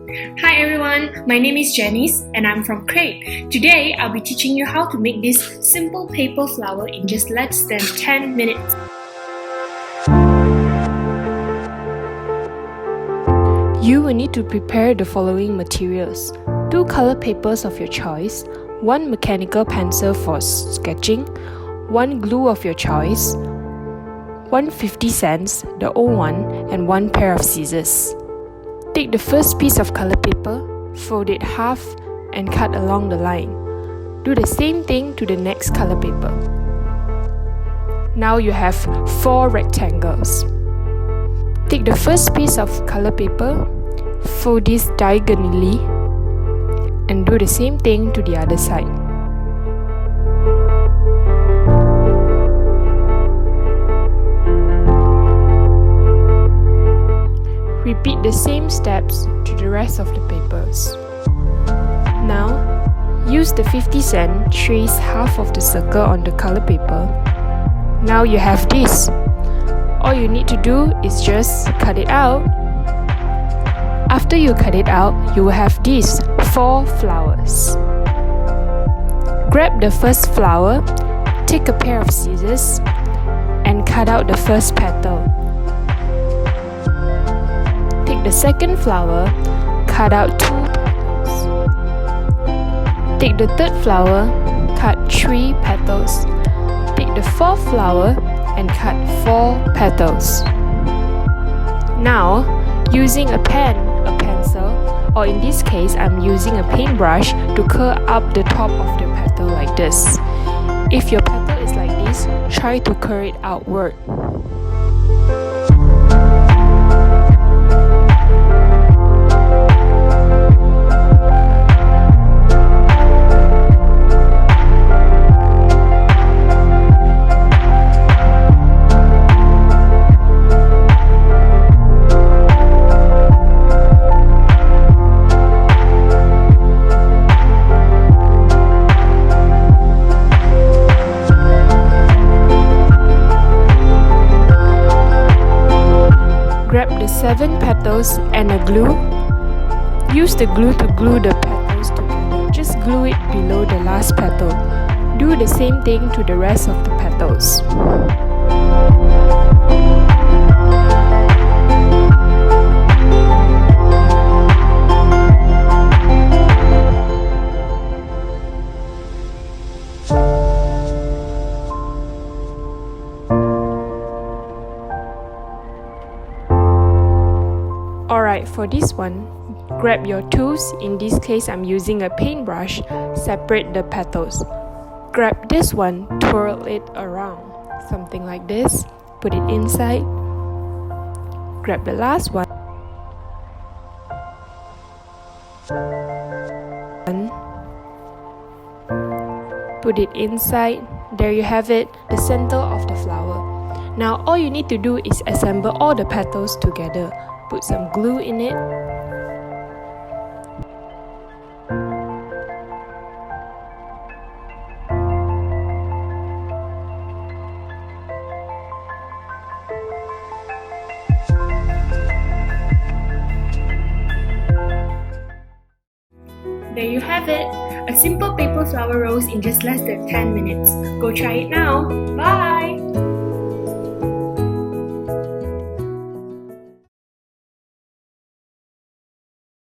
Hi everyone, my name is Janice and I'm from Krate. Today I'll be teaching you how to make this simple paper flower in just less than 10 minutes. You will need to prepare the following materials: 2 color papers of your choice, 1 mechanical pencil for sketching, 1 glue of your choice, 1 50 cents, the old one, and 1 pair of scissors. Take the first piece of color paper, fold it half, and cut along the line. Do the same thing to the next color paper. Now you have 4 rectangles. Take the first piece of color paper, fold this diagonally, and do the same thing to the other side. Repeat the same steps to the rest of the papers. Now, use the 50 cent, trace half of the circle on the color paper. Now you have this. All you need to do is just cut it out. After you cut it out, you will have these 4 flowers. Grab the first flower, take a pair of scissors, and cut out the first petal. Take the second flower, cut out 2 petals. Take the third flower, cut 3 petals. Take the fourth flower and cut 4 petals. Now, using a pen, a pencil, or in this case I'm using a paintbrush to curl up the top of the petal like this. If your petal is like this, try to curl it outward. Grab the 7 petals and a glue. Use the glue to glue the petals together. Just glue it below the last petal. Do the same thing to the rest of the petals. Alright, for this one, grab your tools. In this case, I'm using a paintbrush. Separate the petals. Grab this one, twirl it around. Something like this. Put it inside. Grab the last one. Put it inside. There you have it, the center of the flower. Now all you need to do is assemble all the petals together. Put some glue in it. There you have it, a simple paper flower rose in just less than 10 minutes. Go try it now. Bye!